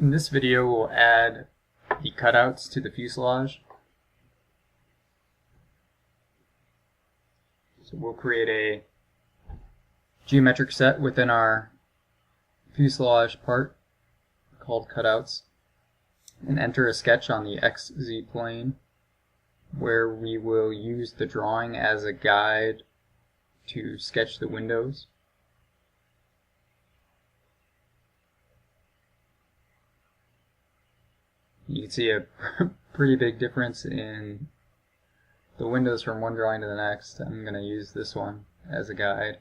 In this video, we'll add the cutouts to the fuselage. So we'll create a geometric set within our fuselage part called cutouts and enter a sketch on the XZ plane where we will use the drawing as a guide to sketch the windows. You can see a pretty big difference in the windows from one drawing to the next. I'm going to use this one as a guide.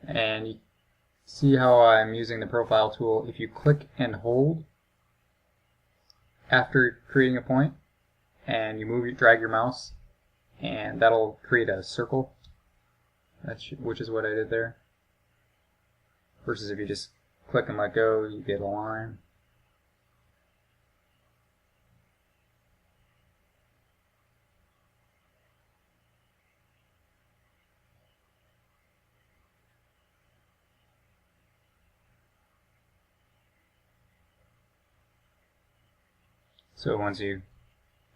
And you see how I'm using the profile tool. If you click and hold after creating a point, and you drag your mouse, and that'll create a circle, which is what I did there. Versus if you just click and let go, you get a line. So once you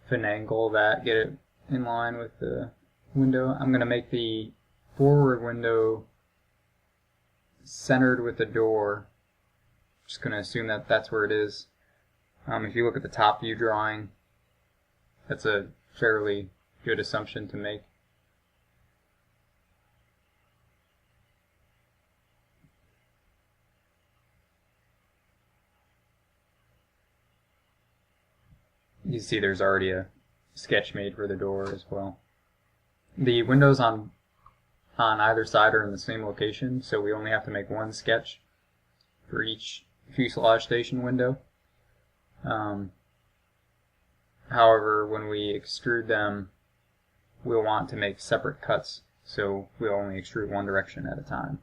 finagle that, get it in line with the window, I'm going to make the forward window centered with the door. Just going to assume that that's where it is. If you look at the top view drawing, that's a fairly good assumption to make. You see there's already a sketch made for the door as well. The windows on either side are in the same location, so we only have to make one sketch for each fuselage station window. However, when we extrude them, we'll want to make separate cuts, so we'll only extrude one direction at a time.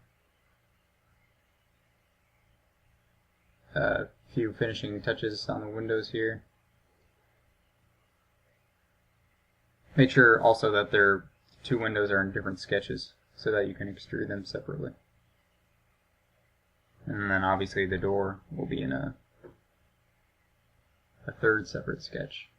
A few finishing touches on the windows here. Make sure also that their two windows are in different sketches so that you can extrude them separately. And then obviously the door will be in a third separate sketch.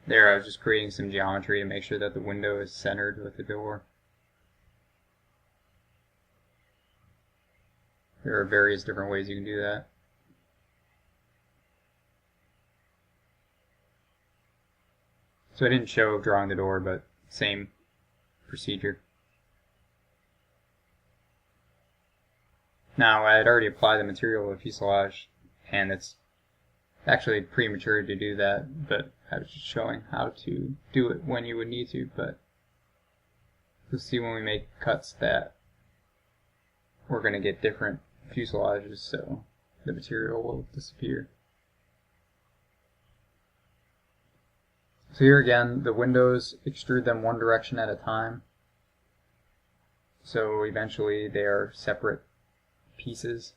There, I was just creating some geometry to make sure that the window is centered with the door. There are various different ways you can do that. So I didn't show drawing the door, but same procedure. Now, I had already applied the material to the fuselage, and it's actually premature to do that, but I was just showing how to do it when you would need to. But you'll see when we make cuts that we're going to get different fuselages, so the material will disappear. So here again, the windows, extrude them one direction at a time, so eventually they are separate pieces.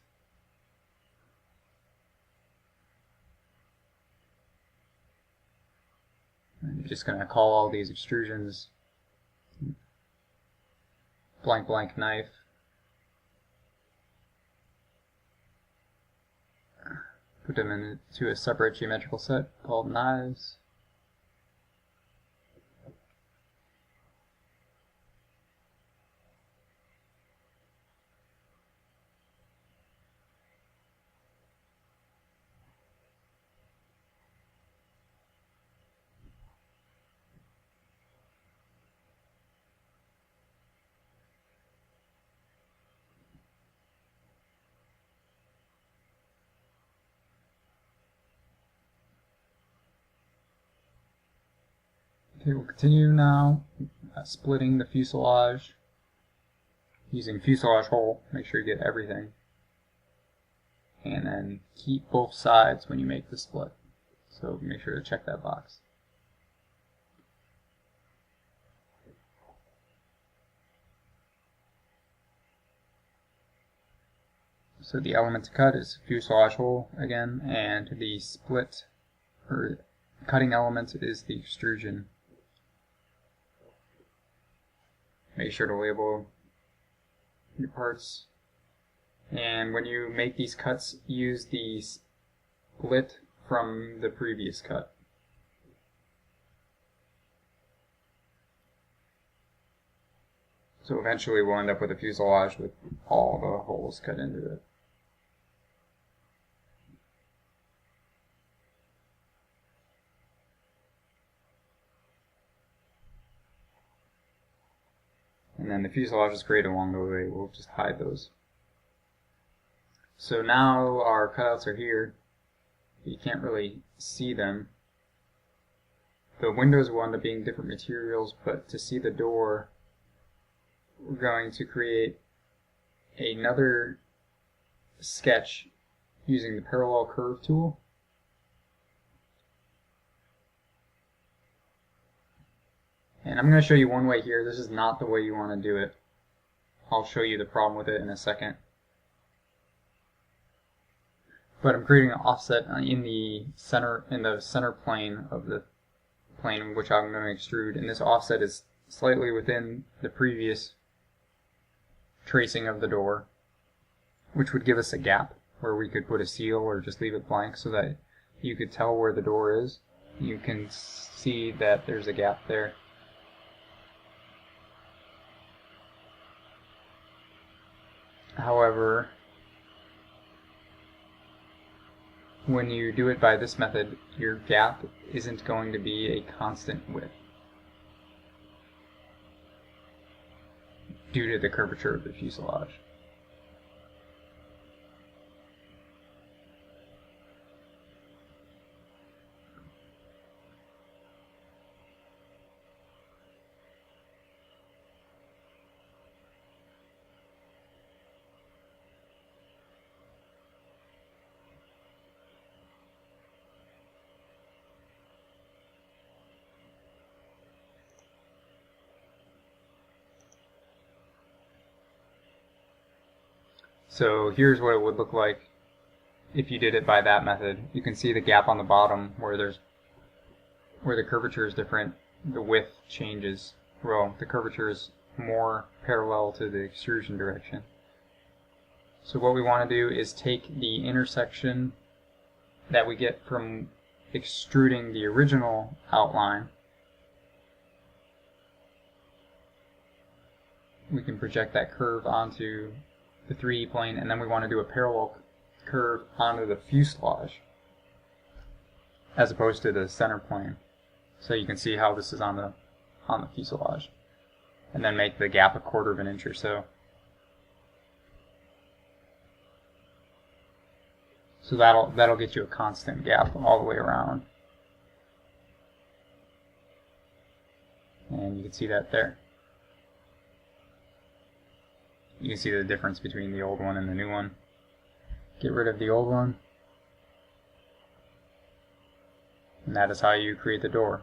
And you're just going to call all these extrusions blank blank knife. Put them into a separate geometrical set called knives. Okay, we'll continue now splitting the fuselage using fuselage hole. Make sure you get everything. And then keep both sides when you make the split. So make sure to check that box. So the element to cut is fuselage hole again, and the split or cutting element is the extrusion. Make sure to label your parts. And when you make these cuts, use the split from the previous cut. So eventually we'll end up with a fuselage with all the holes cut into it. And then the fuselage is created along the way. We'll just hide those. So now our cutouts are here. You can't really see them. The windows will end up being different materials, but to see the door, we're going to create another sketch using the parallel curve tool. And I'm going to show you one way here. This is not the way you want to do it. I'll show you the problem with it in a second. But I'm creating an offset in the center plane of the plane in which I'm going to extrude, and this offset is slightly within the previous tracing of the door, which would give us a gap where we could put a seal or just leave it blank so that you could tell where the door is. You can see that there's a gap there. However, when you do it by this method, your gap isn't going to be a constant width due to the curvature of the fuselage. So here's what it would look like if you did it by that method. You can see the gap on the bottom where the curvature is different, the width changes. Well, the curvature is more parallel to the extrusion direction. So what we want to do is take the intersection that we get from extruding the original outline. We can project that curve onto the 3D plane, and then we want to do a parallel curve onto the fuselage as opposed to the center plane. So you can see how this is on the fuselage. And then make the gap 1/4 inch or so. So that'll get you a constant gap all the way around. And you can see that there. You can see the difference between the old one and the new one. Get rid of the old one. And that is how you create the door.